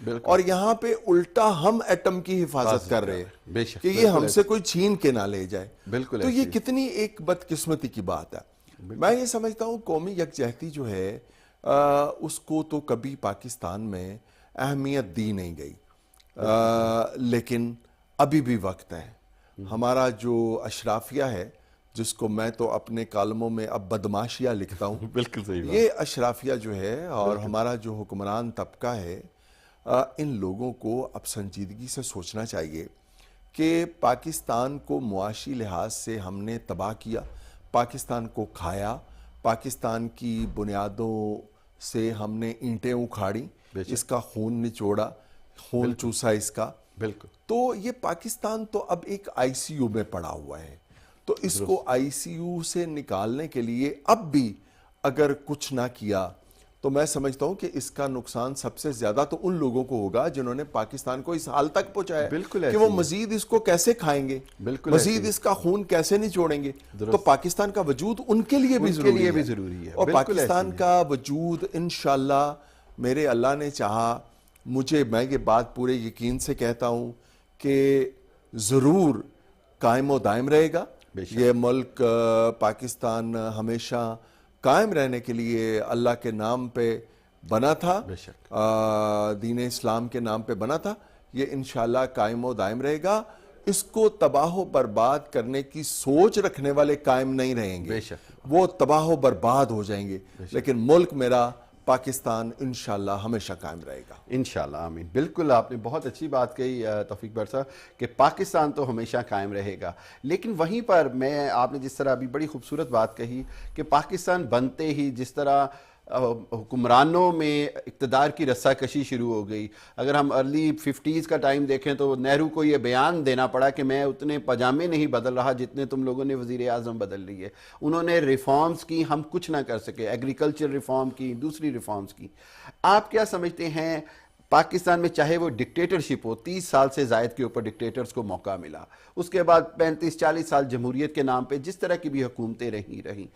اور یہاں پہ الٹا ہم ایٹم کی حفاظت کر رہے ہیں کہ یہ ہم سے کوئی چھین کے نہ لے جائے. تو یہ کتنی ایک بدقسمتی کی بات ہے. میں یہ سمجھتا ہوں قومی یکجہتی جو ہے اس کو تو کبھی پاکستان میں اہمیت دی نہیں گئی, لیکن ابھی بھی وقت ہے. ہمارا جو اشرافیہ ہے, جس کو میں تو اپنے کالموں میں اب بدماشیہ لکھتا ہوں, بالکل صحیح بات. یہ اشرافیہ جو ہے اور ہمارا جو حکمران طبقہ ہے, ان لوگوں کو اب سنجیدگی سے سوچنا چاہیے کہ پاکستان کو معاشی لحاظ سے ہم نے تباہ کیا, پاکستان کو کھایا, پاکستان کی بنیادوں سے ہم نے اینٹیں اکھاڑی, اس کا خون نچوڑا, خون چوسا اس کا. بالکل. تو یہ پاکستان تو اب ایک آئی سی یو میں پڑا ہوا ہے. تو اس کو آئی سی یو سے نکالنے کے لیے اب بھی اگر کچھ نہ کیا تو میں سمجھتا ہوں کہ اس کا نقصان سب سے زیادہ تو ان لوگوں کو ہوگا جنہوں نے پاکستان کو اس حال تک پہنچایا کہ وہ مزید اس کو کیسے کھائیں گے, مزید اس کا خون کیسے نچوڑیں گے. تو پاکستان کا وجود ان کے لیے بھی ضروری ہے, اور پاکستان کا وجود انشاءاللہ میرے اللہ نے چاہا, میں یہ بات پورے یقین سے کہتا ہوں کہ ضرور قائم و دائم رہے گا. یہ ملک پاکستان ہمیشہ قائم رہنے کے لیے اللہ کے نام پہ بنا تھا, دین اسلام کے نام پہ بنا تھا. یہ انشاءاللہ قائم و دائم رہے گا. اس کو تباہ و برباد کرنے کی سوچ رکھنے والے قائم نہیں رہیں گے, وہ تباہ و برباد ہو جائیں گے. لیکن ملک میرا پاکستان انشاءاللہ ہمیشہ قائم رہے گا. انشاءاللہ, آمین. بالکل آپ نے بہت اچھی بات کہی توفیق بٹ صاحب کہ پاکستان تو ہمیشہ قائم رہے گا. لیکن وہیں پر آپ نے جس طرح ابھی بڑی خوبصورت بات کہی کہ پاکستان بنتے ہی جس طرح حکمرانوں میں اقتدار کی رسہ کشی شروع ہو گئی. اگر ہم ارلی 50s کا ٹائم دیکھیں تو نہرو کو یہ بیان دینا پڑا کہ میں اتنے پاجامے نہیں بدل رہا جتنے تم لوگوں نے وزیر اعظم بدل لی ہے. انہوں نے ریفارمز کی, ہم کچھ نہ کر سکے, ایگریکلچر ریفارم کی, دوسری ریفارمز کی. آپ کیا سمجھتے ہیں پاکستان میں چاہے وہ ڈکٹیٹرشپ ہو, 30 سال سے زائد کے اوپر ڈکٹیٹرز کو موقع ملا, اس کے بعد 35-40 سال جمہوریت کے نام پہ جس طرح کی بھی حکومتیں رہیں,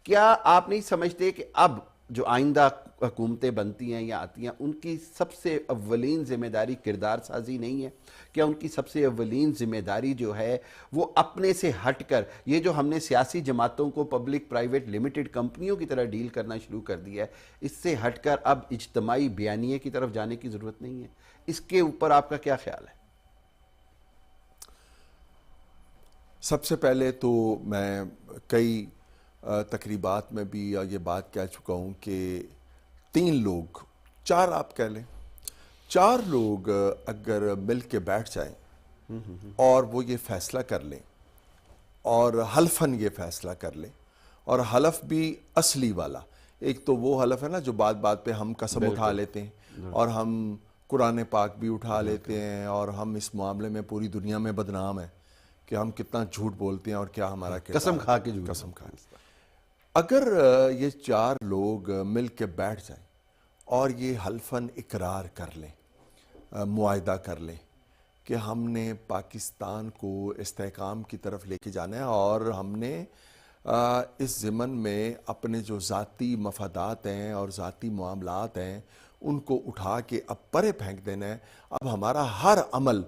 کیا آپ نہیں سمجھتے کہ اب جو آئندہ حکومتیں بنتی ہیں یا آتی ہیں ان کی سب سے اولین ذمہ داری کردار سازی نہیں ہے؟ کیا ان کی سب سے اولین ذمہ داری جو ہے وہ اپنے سے ہٹ کر, یہ جو ہم نے سیاسی جماعتوں کو پبلک پرائیویٹ لمیٹڈ کمپنیوں کی طرح ڈیل کرنا شروع کر دیا ہے, اس سے ہٹ کر اب اجتماعی بیانیے کی طرف جانے کی ضرورت نہیں ہے؟ اس کے اوپر آپ کا کیا خیال ہے؟ سب سے پہلے تو میں کئی تقریبات میں بھی یہ بات کہہ چکا ہوں کہ 3 لوگ 4 آپ کہہ لیں, 4 لوگ اگر مل کے بیٹھ جائیں اور وہ یہ فیصلہ کر لیں اور حلفاً یہ فیصلہ کر لیں, اور حلف بھی اصلی والا, ایک تو وہ حلف ہے نا جو بات بات پہ ہم قسم اٹھا لیتے ہیں اور ہم قرآن پاک بھی اٹھا لیتے ہیں, اور ہم اس معاملے میں پوری دنیا میں بدنام ہیں کہ ہم کتنا جھوٹ بولتے ہیں اور کیا ہمارا قسم کھا کے قسم کھا کے. اگر یہ 4 لوگ مل کے بیٹھ جائیں اور یہ حلفاً اقرار کر لیں, معاہدہ کر لیں کہ ہم نے پاکستان کو استحکام کی طرف لے کے جانا ہے, اور ہم نے اس ضمن میں اپنے جو ذاتی مفادات ہیں اور ذاتی معاملات ہیں ان کو اٹھا کے اب پرے پھینک دینا ہے, اب ہمارا ہر عمل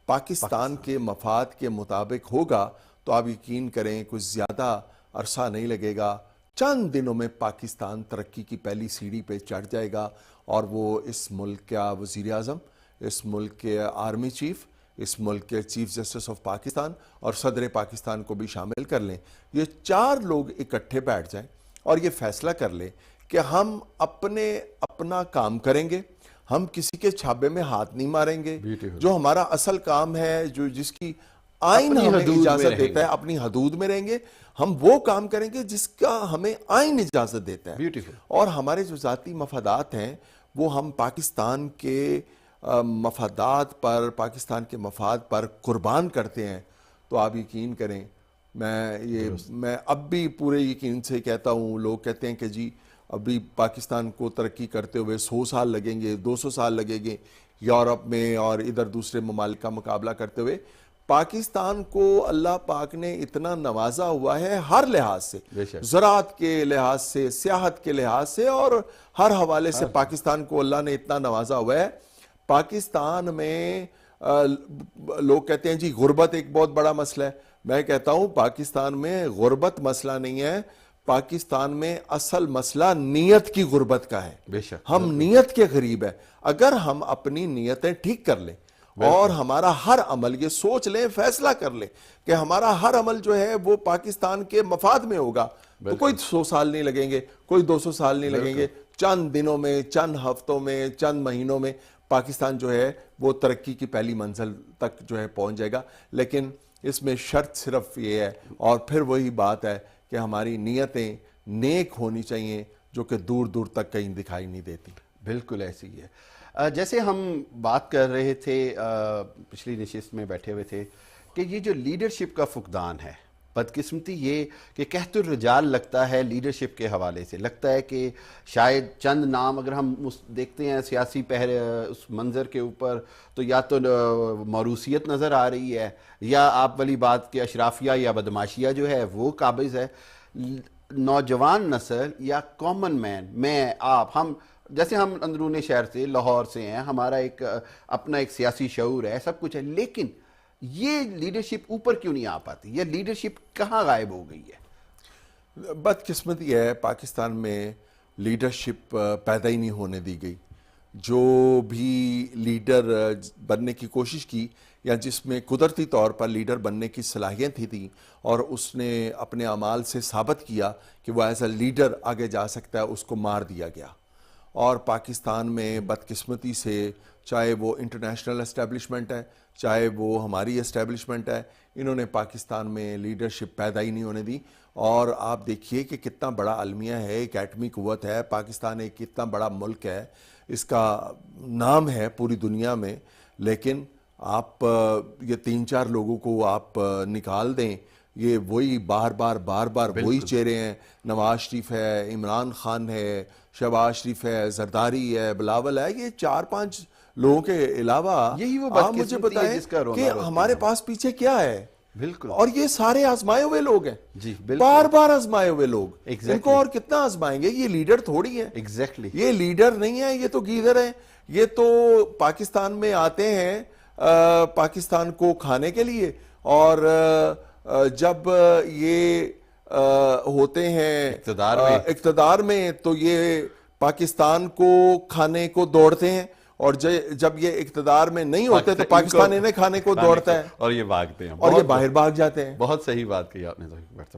پاکستان کے مفاد کے مطابق ہوگا, تو آپ یقین کریں کچھ زیادہ عرصہ نہیں لگے گا, چند دنوں میں پاکستان ترقی کی پہلی سیڑھی پہ چڑھ جائے گا, اور وہ اس ملک کا وزیر اعظم, اس ملک کے آرمی چیف, اس ملک کے چیف جسٹس آف پاکستان اور صدر پاکستان کو بھی شامل کر لیں. یہ 4 لوگ اکٹھے بیٹھ جائیں اور یہ فیصلہ کر لیں کہ ہم اپنا کام کریں گے, ہم کسی کے چھابے میں ہاتھ نہیں ماریں گے, جو ہمارا اصل کام ہے, جس کی آئین ہمیں اجازت دیتا ہے, اپنی حدود میں رہیں گے, ہم وہ کام کریں گے جس کا ہمیں آئین اجازت دیتا ہے, اور ہمارے جو ذاتی مفادات ہیں وہ ہم پاکستان کے مفادات پر, پاکستان کے مفاد پر قربان کرتے ہیں. تو آپ یقین کریں, میں اب بھی پورے یقین سے کہتا ہوں, لوگ کہتے ہیں کہ جی ابھی پاکستان کو ترقی کرتے ہوئے 100 سال لگیں گے, 200 سال لگیں گے, یورپ میں اور ادھر دوسرے ممالک کا مقابلہ کرتے ہوئے. پاکستان کو اللہ پاک نے اتنا نوازا ہوا ہے ہر لحاظ سے, زراعت کے لحاظ سے, سیاحت کے لحاظ سے, اور ہر حوالے سے پاکستان کو اللہ نے اتنا نوازا ہوا ہے. پاکستان میں لوگ کہتے ہیں جی غربت ایک بہت بڑا مسئلہ ہے. میں کہتا ہوں پاکستان میں غربت مسئلہ نہیں ہے, پاکستان میں اصل مسئلہ نیت کی غربت کا ہے. بے شک ہم نیت کے غریب ہیں. اگر ہم اپنی نیتیں ٹھیک کر لیں اور ہمارا ہر عمل, یہ سوچ لیں, فیصلہ کر لیں کہ ہمارا ہر عمل جو ہے وہ پاکستان کے مفاد میں ہوگا, تو کوئی 100 سال نہیں لگیں گے, کوئی 200 سال نہیں لگیں گے. چند دنوں میں, چند ہفتوں میں, چند مہینوں میں پاکستان جو ہے وہ ترقی کی پہلی منزل تک جو ہے پہنچ جائے گا. لیکن اس میں شرط صرف یہ ہے, اور پھر وہی بات ہے کہ ہماری نیتیں نیک ہونی چاہیے جو کہ دور دور تک کہیں دکھائی نہیں دیتی. بالکل ایسی ہی ہے. جیسے ہم بات کر رہے تھے پچھلی نشست میں بیٹھے ہوئے تھے کہ یہ جو لیڈرشپ کا فقدان ہے, بدقسمتی یہ کہ قحط الرجال لگتا ہے لیڈرشپ کے حوالے سے. لگتا ہے کہ شاید چند نام اگر ہم دیکھتے ہیں سیاسی اس منظر کے اوپر, تو یا تو موروثیت نظر آ رہی ہے, یا آپ والی بات کہ اشرافیہ یا بدماشیہ جو ہے وہ قابض ہے. نوجوان نسل یا کامن مین, میں, آپ, ہم جیسے ہم اندرون شہر سے, لاہور سے ہیں, ہمارا ایک اپنا ایک سیاسی شعور ہے, سب کچھ ہے, لیکن یہ لیڈرشپ اوپر کیوں نہیں آ پاتی؟ یہ لیڈرشپ کہاں غائب ہو گئی ہے؟ بدقسمتی ہے, پاکستان میں لیڈرشپ پیدا ہی نہیں ہونے دی گئی. جو بھی لیڈر بننے کی کوشش کی, یا جس میں قدرتی طور پر لیڈر بننے کی صلاحیت تھی اور اس نے اپنے اعمال سے ثابت کیا کہ وہ ایز اے لیڈر آگے جا سکتا ہے, اس کو مار دیا گیا. اور پاکستان میں بدقسمتی سے, چاہے وہ انٹرنیشنل اسٹیبلشمنٹ ہے, چاہے وہ ہماری اسٹیبلشمنٹ ہے, انہوں نے پاکستان میں لیڈرشپ پیدا ہی نہیں ہونے دی. اور آپ دیکھیے کہ کتنا بڑا المیہ ہے, ایک ایٹمی قوت ہے پاکستان, ایک کتنا بڑا ملک ہے, اس کا نام ہے پوری دنیا میں, لیکن آپ یہ 3-4 لوگوں کو آپ نکال دیں, یہ وہی بار بار وہی چہرے ہیں. نواز شریف ہے, عمران خان ہے, شہباز شریف ہے, زرداری ہے, بلاول ہے, یہ 4-5 لوگوں کے علاوہ آپ مجھے بتائیں کہ ہمارے پاس پیچھے کیا ہے. بالکل. اور یہ سارے آزمائے ہوئے لوگ ہیں, جی بار بار آزمائے ہوئے لوگ, ان کو اور کتنا آزمائیں گے؟ یہ لیڈر تھوڑی ہے, ایگزیکٹلی یہ لیڈر نہیں ہے, یہ تو گیدر ہیں. یہ تو پاکستان میں آتے ہیں پاکستان کو کھانے کے لیے, اور جب یہ ہوتے ہیں اقتدار میں تو یہ پاکستان کو کھانے کو دوڑتے ہیں, اور جب یہ اقتدار میں نہیں ہوتے تو پاکستان انہیں کھانے کو دوڑتا ہے, اور یہ بھاگتے ہیں, اور یہ باہر بھاگ جاتے ہیں. بہت صحیح بات کہی آپ نے,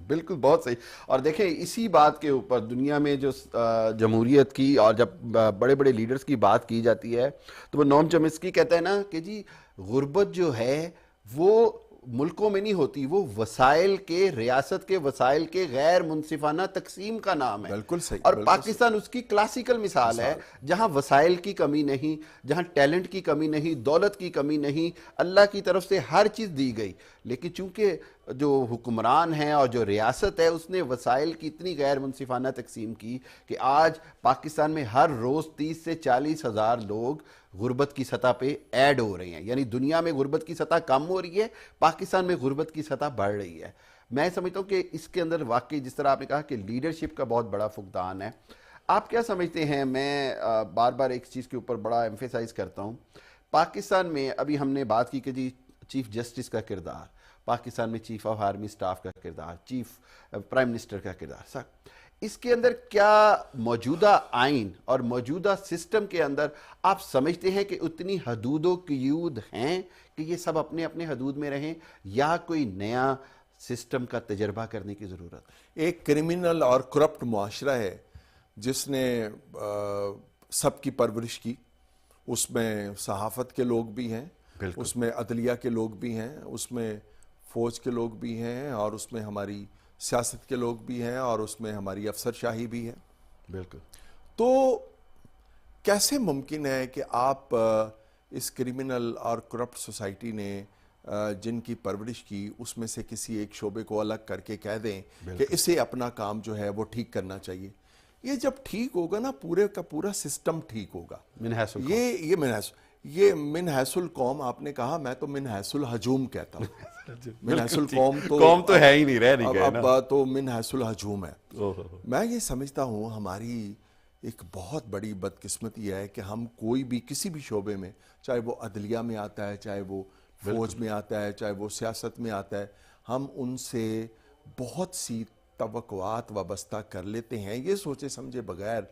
بالکل بہت صحیح. اور دیکھیں اسی بات کے اوپر دنیا میں جو جمہوریت کی, اور جب بڑے بڑے لیڈرز کی بات کی جاتی ہے تو وہ نوم چومسکی کہتا ہے نا کہ جی غربت جو ہے وہ ملکوں میں نہیں ہوتی, وہ وسائل کے, ریاست کے وسائل کے غیر منصفانہ تقسیم کا نام ہے. بالکل صحیح. اور پاکستان اس کی کلاسیکل مثال ہے, جہاں وسائل کی کمی نہیں, جہاں ٹیلنٹ کی کمی نہیں, دولت کی کمی نہیں, اللہ کی طرف سے ہر چیز دی گئی, لیکن چونکہ جو حکمران ہیں اور جو ریاست ہے اس نے وسائل کی اتنی غیر منصفانہ تقسیم کی کہ آج پاکستان میں ہر روز 30 سے 40 ہزار لوگ غربت کی سطح پہ ایڈ ہو رہے ہیں. یعنی دنیا میں غربت کی سطح کم ہو رہی ہے, پاکستان میں غربت کی سطح بڑھ رہی ہے. میں سمجھتا ہوں کہ اس کے اندر واقعی جس طرح آپ نے کہا کہ لیڈرشپ کا بہت بڑا فقدان ہے. آپ کیا سمجھتے ہیں؟ میں بار بار ایک چیز کے اوپر بڑا ایمفیسائز کرتا ہوں. پاکستان میں ابھی ہم نے بات کی کہ جی چیف جسٹس کا کردار, پاکستان میں چیف آف آرمی سٹاف کا کردار, چیف پرائم منسٹر کا کردار, سر اس کے اندر کیا موجودہ آئین اور موجودہ سسٹم کے اندر آپ سمجھتے ہیں کہ اتنی حدود و قیود ہیں کہ یہ سب اپنے اپنے حدود میں رہیں, یا کوئی نیا سسٹم کا تجربہ کرنے کی ضرورت ہے؟ ایک کرمنل اور کرپٹ معاشرہ ہے جس نے سب کی پرورش کی, اس میں صحافت کے لوگ بھی ہیں, اس میں عدلیہ کے لوگ بھی ہیں, اس میں فوج کے لوگ بھی ہیں, اور اس میں ہماری سیاست کے لوگ بھی ہیں, اور اس میں ہماری افسر شاہی بھی ہے. بالکل. تو کیسے ممکن ہے کہ آپ اس کرمنل اور کرپٹ سوسائٹی نے جن کی پرورش کی اس میں سے کسی ایک شعبے کو الگ کر کے کہہ دیں کہ اسے اپنا کام جو ہے وہ ٹھیک کرنا چاہیے؟ یہ جب ٹھیک ہوگا نا, پورے کا پورا سسٹم ٹھیک ہوگا. یہ من حیث القوم آپ نے کہا, میں تو من حیث الہجوم کہتا ہوں. من حیث القوم تو ہے ہی نہیں, رہ نہیں گئے نا, اب تو من حیث الہجوم ہے. میں یہ سمجھتا ہوں ہماری ایک بہت بڑی بدقسمتی ہے کہ ہم کوئی بھی کسی بھی شعبے میں، چاہے وہ عدلیہ میں آتا ہے، چاہے وہ فوج میں آتا ہے، چاہے وہ سیاست میں آتا ہے، ہم ان سے بہت سی توقعات وابستہ کر لیتے ہیں یہ سوچے سمجھے بغیر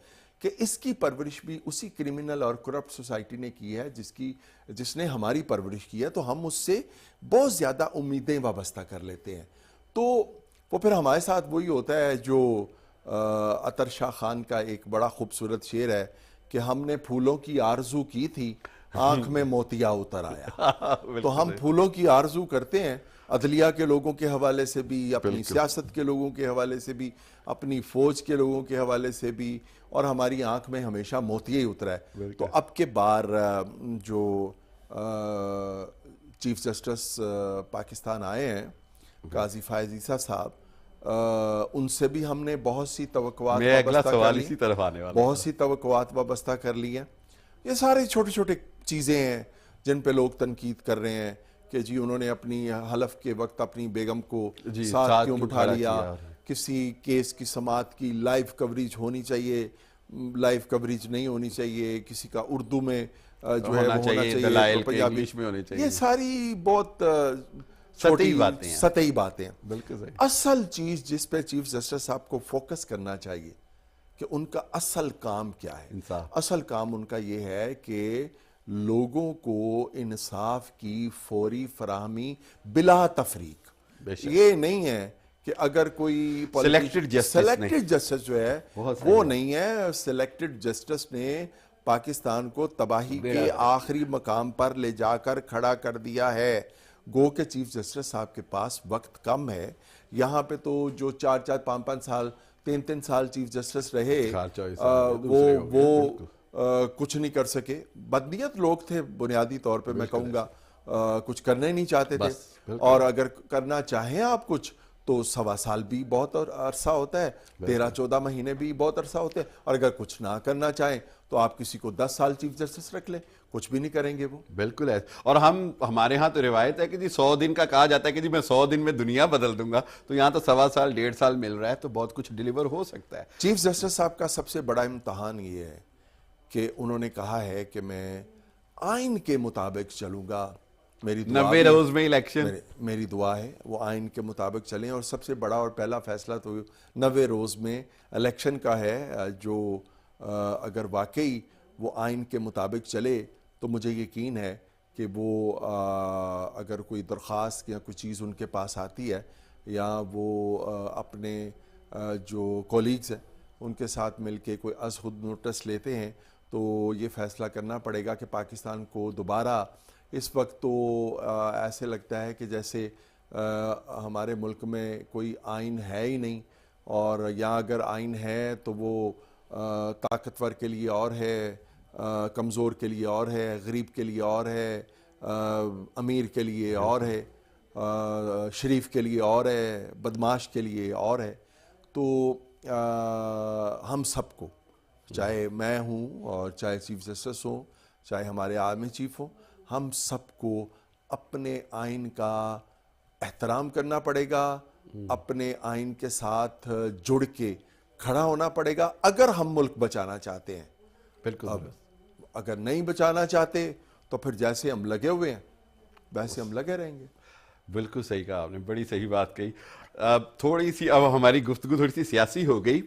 کہ اس کی پرورش بھی اسی کرمنل اور کرپٹ سوسائٹی نے کی ہے جس نے ہماری پرورش کی ہے، تو ہم اس سے بہت زیادہ امیدیں وابستہ کر لیتے ہیں۔ تو وہ پھر ہمارے ساتھ وہی ہوتا ہے جو عطر شاہ خان کا ایک بڑا خوبصورت شعر ہے کہ ہم نے پھولوں کی آرزو کی تھی، آنکھ میں موتیا اتر آیا۔ تو ہم پھولوں کی آرزو کرتے ہیں، عدلیہ کے لوگوں کے حوالے سے بھی، اپنی سیاست کے لوگوں کے حوالے سے بھی، اپنی فوج کے لوگوں کے حوالے سے بھی، اور ہماری آنکھ میں ہمیشہ موتیا ہی اترا ہے۔ تو اب کے بار جو چیف جسٹس پاکستان آئے ہیں قاضی فائز عیسیٰ صاحب، ان سے بھی ہم نے بہت سی توقعات وابستہ کر لی ہیں۔ یہ سارے چھوٹے چھوٹے چیزیں ہیں جن پہ لوگ تنقید کر رہے ہیں کہ جی انہوں نے اپنی حلف کے وقت اپنی بیگم کو ساتھ کیوں بٹھا لیا، کسی کیس کی سماعت کی لائیو کوریج ہونی چاہیے، لائیو کوریج نہیں ہونی چاہیے، کسی کا اردو میں جو ہے وہ ہونا چاہیے، پنجابی میں ہونے چاہیے۔ یہ ساری بہت سطحی باتیں ہیں۔ بالکل صحیح۔ اصل چیز جس پہ چیف جسٹس صاحب کو فوکس کرنا چاہیے کہ ان کا اصل کام کیا ہے، اصل کام ان کا یہ ہے کہ لوگوں کو انصاف کی فوری فراہمی بلا تفریق۔ یہ نہیں ہے کہ اگر کوئی سلیکٹڈ جسٹس جو ہے وہ نہیں ہے، سلیکٹڈ جسٹس نے پاکستان کو تباہی کے آخری مقام پر لے جا کر کھڑا کر دیا ہے۔ گو کہ چیف جسٹس صاحب کے پاس وقت کم ہے، یہاں پہ تو جو 4 5 سال 3 سال چیف جسٹس رہے وہ کچھ نہیں کر سکے، بدنیت لوگ تھے بنیادی طور پہ، میں کہوں گا کچھ کرنے نہیں چاہتے تھے، اور اگر کرنا چاہیں آپ کچھ تو 1.25 سال بھی بہت عرصہ ہوتا ہے، 13-14 مہینے بھی بہت عرصہ ہوتے ہیں، اور اگر کچھ نہ کرنا چاہیں تو آپ کسی کو 10 سال چیف جسٹس رکھ لیں، کچھ بھی نہیں کریں گے وہ۔ بالکل ہے، اور ہمارے ہاں تو روایت ہے کہ جی 100 دن کا کہا جاتا ہے کہ جی میں 100 دن میں دنیا بدل دوں گا، تو یہاں تو 1.25 سال 1.5 سال مل رہا ہے، تو بہت کچھ ڈیلیور ہو سکتا ہے۔ چیف جسٹس صاحب کا سب سے بڑا امتحان یہ ہے کہ انہوں نے کہا ہے کہ میں آئین کے مطابق چلوں گا، میری 90 روز میں الیکشن، میری دعا ہے وہ آئین کے مطابق چلیں، اور سب سے بڑا اور پہلا فیصلہ تو 90 روز میں الیکشن کا ہے، جو اگر واقعی وہ آئین کے مطابق چلے تو مجھے یقین ہے کہ وہ اگر کوئی درخواست یا کوئی چیز ان کے پاس آتی ہے، یا وہ اپنے جو کولیگز ہیں ان کے ساتھ مل کے کوئی از خود نوٹس لیتے ہیں، تو یہ فیصلہ کرنا پڑے گا کہ پاکستان کو دوبارہ، اس وقت تو ایسے لگتا ہے کہ جیسے ہمارے ملک میں کوئی آئین ہے ہی نہیں، اور یا اگر آئین ہے تو وہ طاقتور کے لیے اور ہے، کمزور کے لیے اور ہے، غریب کے لیے اور ہے، امیر کے لیے اور ہے، شریف کے لیے اور ہے، بدماش کے لیے اور ہے۔ تو ہم سب کو، چاہے میں ہوں اور چاہے چیف جسٹس ہوں، چاہے ہمارے آرمی چیف ہوں، ہم سب کو اپنے آئین کا احترام کرنا پڑے گا، اپنے آئین کے ساتھ جڑ کے کھڑا ہونا پڑے گا اگر ہم ملک بچانا چاہتے ہیں۔ بالکل، اگر نہیں بچانا چاہتے تو پھر جیسے ہم لگے ہوئے ہیں ویسے ہم لگے رہیں گے۔ بالکل صحیح کہا آپ نے، بڑی صحیح بات کہی۔ تھوڑی سی اب ہماری گفتگو تھوڑی سی سیاسی ہو گئی۔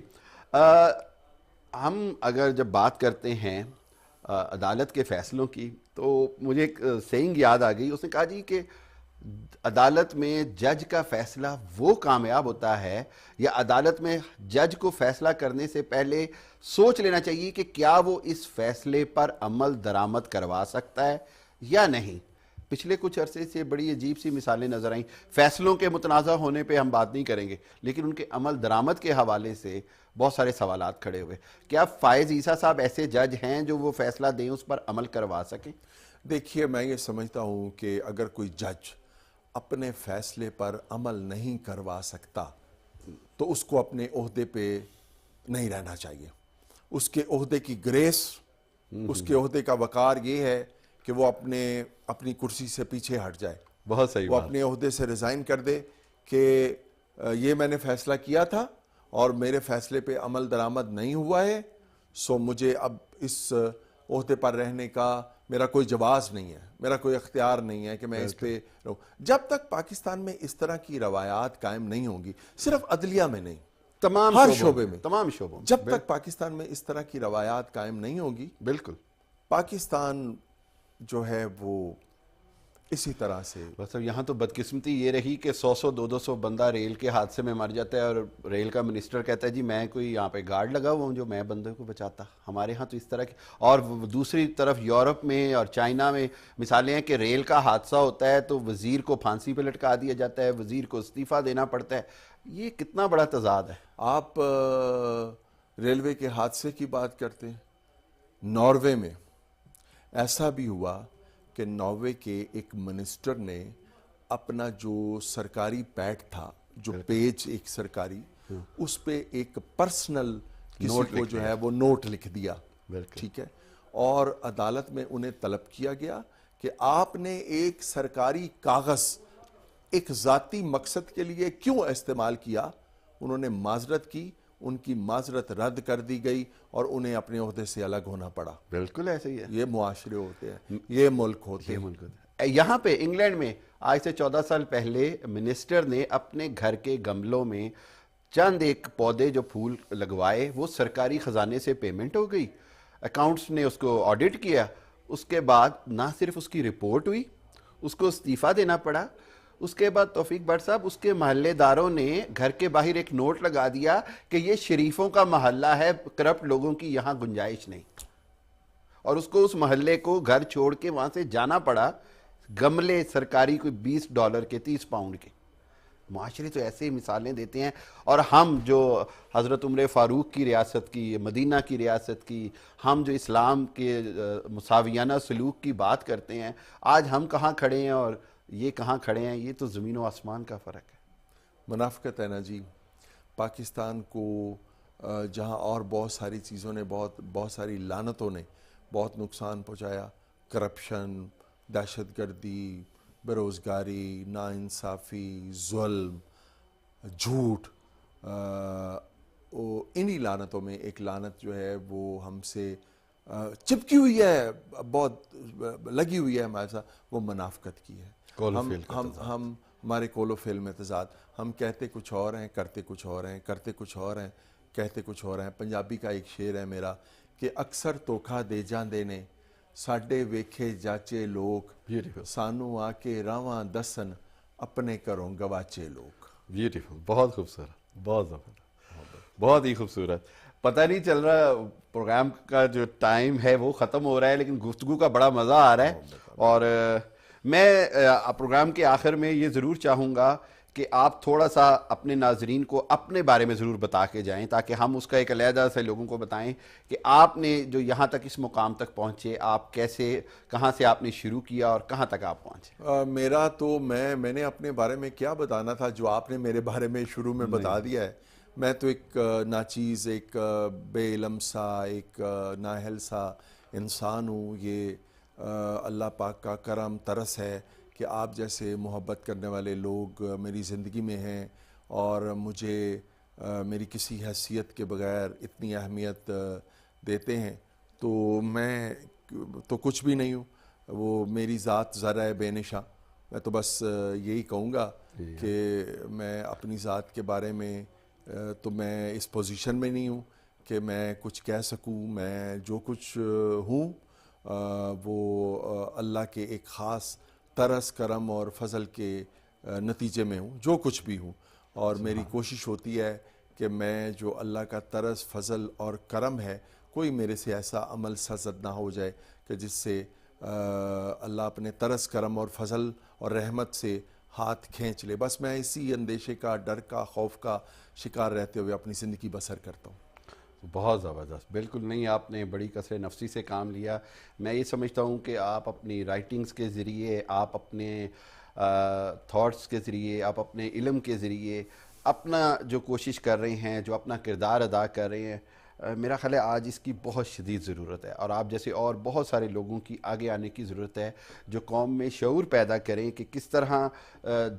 ہم اگر جب بات کرتے ہیں عدالت کے فیصلوں کی، تو مجھے ایک سینگ یاد آ گئی، اس نے کہا جی کہ عدالت میں جج کا فیصلہ وہ کامیاب ہوتا ہے، یا عدالت میں جج کو فیصلہ کرنے سے پہلے سوچ لینا چاہیے کہ کیا وہ اس فیصلے پر عمل درآمد کروا سکتا ہے یا نہیں۔ پچھلے کچھ عرصے سے بڑی عجیب سی مثالیں نظر آئیں، فیصلوں کے متنازع ہونے پہ ہم بات نہیں کریں گے، لیکن ان کے عمل درآمد کے حوالے سے بہت سارے سوالات کھڑے ہوئے۔ کیا فائز عیسیٰ صاحب ایسے جج ہیں جو وہ فیصلہ دیں، اس پر عمل کروا سکیں؟ دیکھیے، میں یہ سمجھتا ہوں کہ اگر کوئی جج اپنے فیصلے پر عمل نہیں کروا سکتا تو اس کو اپنے عہدے پہ نہیں رہنا چاہیے۔ اس کے عہدے کی گریس، اس کے عہدے کا وقار یہ ہے کہ وہ اپنی کرسی سے پیچھے ہٹ جائے، بہت صحیح، وہ اپنے عہدے سے ریزائن کر دے کہ یہ میں نے فیصلہ کیا تھا اور میرے فیصلے پہ عمل درآمد نہیں ہوا ہے، سو مجھے اب اس عہدے پر رہنے کا میرا کوئی جواز نہیں ہے، میرا کوئی اختیار نہیں ہے کہ میں اس پہ رہوں جب تک پاکستان میں اس طرح کی روایات قائم نہیں ہوں گی، صرف عدلیہ میں نہیں، تمام ہر شعبوں شعبے میں، تمام شعبوں میں، جب تک پاکستان میں اس طرح کی روایات قائم نہیں ہوگی، بالکل. پاکستان جو ہے وہ اسی طرح سے. بس اب یہاں تو بدقسمتی یہ رہی کہ 100 200 بندہ ریل کے حادثے میں مر جاتا ہے اور ریل کا منسٹر کہتا ہے جی میں کوئی یہاں پہ گارڈ لگا ہوا ہوں جو میں بندے کو بچاتا. ہمارے ہاں تو اس طرح کی، اور دوسری طرف یورپ میں اور چائنا میں مثالیں ہیں کہ ریل کا حادثہ ہوتا ہے تو وزیر کو پھانسی پہ لٹکا دیا جاتا ہے، وزیر کو استعفیٰ دینا پڑتا ہے. یہ کتنا بڑا تضاد ہے. آپ ریلوے کے حادثے کی بات کرتے ہیں، ناروے میں ایسا بھی ہوا کہ ناروے کے ایک منسٹر نے اپنا جو سرکاری پیڈ تھا، جو پیج ایک سرکاری، اس پہ ایک پرسنل کسی کو جو ہے وہ نوٹ لکھ دیا، ٹھیک ہے، اور عدالت میں انہیں طلب کیا گیا کہ آپ نے ایک سرکاری کاغذ ایک ذاتی مقصد کے لیے کیوں استعمال کیا. انہوں نے معذرت کی، ان کی معذرت رد کر دی گئی اور انہیں اپنے عہدے سے الگ ہونا پڑا. بالکل ایسے ہی ہے. یہ معاشرے ہوتے ہیں، یہ ملک ہوتے ہیں. یہاں پہ انگلینڈ میں آج سے 14 سال پہلے منسٹر نے اپنے گھر کے گملوں میں چند ایک پودے جو پھول لگوائے، وہ سرکاری خزانے سے پیمنٹ ہو گئی، اکاؤنٹس نے اس کو آڈٹ کیا، اس کے بعد نہ صرف اس کی رپورٹ ہوئی، اس کو استعفیٰ دینا پڑا. اس کے بعد توفیق بٹ صاحب اس کے محلے داروں نے گھر کے باہر ایک نوٹ لگا دیا کہ یہ شریفوں کا محلہ ہے، کرپٹ لوگوں کی یہاں گنجائش نہیں. اور اس کو اس محلے کو گھر چھوڑ کے وہاں سے جانا پڑا. گملے سرکاری کوئی $20 کے، £30 کے. معاشرے تو ایسے مثالیں دیتے ہیں. اور ہم جو حضرت عمر فاروق کی ریاست کی، مدینہ کی ریاست کی، ہم جو اسلام کے مساویانہ سلوک کی بات کرتے ہیں، آج ہم کہاں کھڑے ہیں اور یہ کہاں کھڑے ہیں. یہ تو زمین و آسمان کا فرق ہے. منافقت ہے نا جی. پاکستان کو جہاں اور بہت ساری چیزوں نے، بہت ساری لعنتوں نے بہت نقصان پہنچایا، کرپشن، دہشت گردی، بے روزگاری، ناانصافی، ظلم، جھوٹ، انہی لعنتوں میں ایک لعنت جو ہے وہ ہم سے چپکی ہوئی ہے، بہت لگی ہوئی ہے ہمارے ساتھ، وہ منافقت کی ہے. ہمارے کول و فعل میں تضاد، ہم کہتے کچھ اور ہیں، کرتے کچھ اور ہیں، کرتے کچھ اور ہیں، کہتے کچھ اور ہیں. پنجابی کا ایک شعر ہے میرا کہ اکثر دھوکھا دے جاندے نے ساڈے ویکھے جاچے لوگ، سانو آ کے راواں دسن اپنے گھروں گواچے لوگ. بیوٹیفل، بہت خوبصورت، بہت زبردست، بہت ہی خوبصورت. پتہ نہیں چل رہا پروگرام کا جو ٹائم ہے وہ ختم ہو رہا ہے، لیکن گفتگو کا بڑا مزہ آ رہا ہے. اور میں پروگرام کے آخر میں یہ ضرور چاہوں گا کہ آپ تھوڑا سا اپنے ناظرین کو اپنے بارے میں ضرور بتا کے جائیں، تاکہ ہم اس کا ایک علیحدہ سے لوگوں کو بتائیں کہ آپ نے جو یہاں تک اس مقام تک پہنچے، آپ کیسے، کہاں سے آپ نے شروع کیا اور کہاں تک آپ پہنچے. میرا تو میں نے اپنے بارے میں کیا بتانا تھا جو آپ نے میرے بارے میں شروع میں بتا دیا ہے. میں تو ایک ناچیز، ایک بے علم سا، ایک نااہل سا انسان ہوں. یہ اللہ پاک کا کرم ترس ہے کہ آپ جیسے محبت کرنے والے لوگ میری زندگی میں ہیں اور مجھے میری کسی حیثیت کے بغیر اتنی اہمیت دیتے ہیں. تو میں تو کچھ بھی نہیں ہوں، وہ میری ذات ذرہ بے نشاں. میں تو بس یہی کہوں گا کہ میں اپنی ذات کے بارے میں تو میں اس پوزیشن میں نہیں ہوں کہ میں کچھ کہہ سکوں. میں جو کچھ ہوں وہ اللہ کے ایک خاص ترس، کرم اور فضل کے نتیجے میں ہوں، جو کچھ بھی ہوں. اور میری کوشش ہوتی ہے کہ میں جو اللہ کا ترس، فضل اور کرم ہے، کوئی میرے سے ایسا عمل سرزد نہ ہو جائے کہ جس سے اللہ اپنے ترس، کرم اور فضل اور رحمت سے ہاتھ کھینچ لے. بس میں اسی اندیشے کا، ڈر کا، خوف کا شکار رہتے ہوئے اپنی زندگی بسر کرتا ہوں. بہت زبردست. بالکل نہیں، آپ نے بڑی کثر نفسی سے کام لیا. میں یہ سمجھتا ہوں کہ آپ اپنی رائٹنگز کے ذریعے، آپ اپنے تھاٹس کے ذریعے، آپ اپنے علم کے ذریعے اپنا جو کوشش کر رہے ہیں، جو اپنا کردار ادا کر رہے ہیں، میرا خیال ہے آج اس کی بہت شدید ضرورت ہے، اور آپ جیسے اور بہت سارے لوگوں کی آگے آنے کی ضرورت ہے جو قوم میں شعور پیدا کریں کہ کس طرح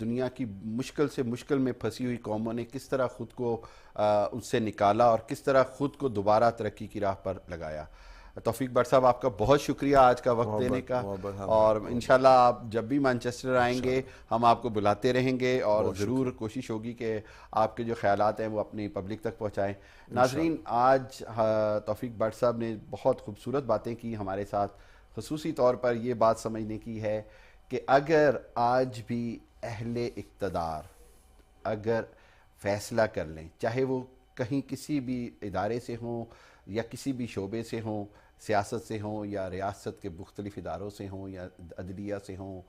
دنیا کی مشکل سے مشکل میں پھنسی ہوئی قوموں نے کس طرح خود کو اس سے نکالا اور کس طرح خود کو دوبارہ ترقی کی راہ پر لگایا۔ توفیق بٹ صاحب آپ کا بہت شکریہ آج کا وقت دینے کا، اور انشاءاللہ آپ جب بھی مانچسٹر آئیں گے ہم آپ کو بلاتے رہیں گے، اور ضرور کوشش ہوگی کہ آپ کے جو خیالات ہیں وہ اپنی پبلک تک پہنچائیں۔ ناظرین، آج توفیق بٹ صاحب نے بہت خوبصورت باتیں کی ہمارے ساتھ، خصوصی طور پر یہ بات سمجھنے کی ہے کہ اگر آج بھی اہل اقتدار اگر فیصلہ کر لیں، چاہے وہ کہیں کسی بھی ادارے سے ہوں یا کسی بھی شعبے سے ہوں، سیاست سے ہوں یا ریاست کے مختلف اداروں سے ہوں یا عدلیہ سے ہوں،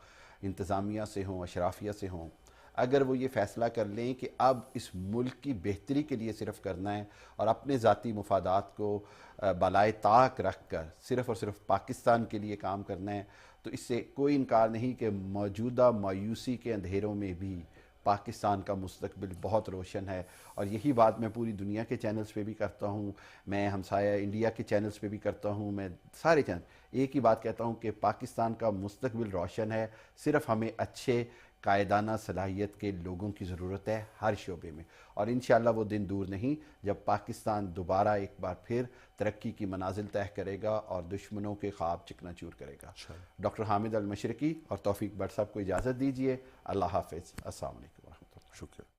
انتظامیہ سے ہوں، اشرافیہ سے ہوں، اگر وہ یہ فیصلہ کر لیں کہ اب اس ملک کی بہتری کے لیے صرف کرنا ہے اور اپنے ذاتی مفادات کو بالائے طاق رکھ کر صرف اور صرف پاکستان کے لیے کام کرنا ہے، تو اس سے کوئی انکار نہیں کہ موجودہ مایوسی کے اندھیروں میں بھی پاکستان کا مستقبل بہت روشن ہے۔ اور یہی بات میں پوری دنیا کے چینلز پہ بھی کرتا ہوں، میں ہمسایہ انڈیا کے چینلز پہ بھی کرتا ہوں، میں سارے چینل ایک ہی بات کہتا ہوں کہ پاکستان کا مستقبل روشن ہے، صرف ہمیں اچھے قائدانہ صلاحیت کے لوگوں کی ضرورت ہے ہر شعبے میں، اور انشاءاللہ وہ دن دور نہیں جب پاکستان دوبارہ ایک بار پھر ترقی کی منازل طے کرے گا اور دشمنوں کے خواب چکنا چور کرے گا۔ ڈاکٹر حامد المشرقی اور توفیق بٹ صاحب کو اجازت دیجیے، اللہ حافظ، السلام علیکم ورحمۃ اللہ۔ شکریہ۔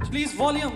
Please volume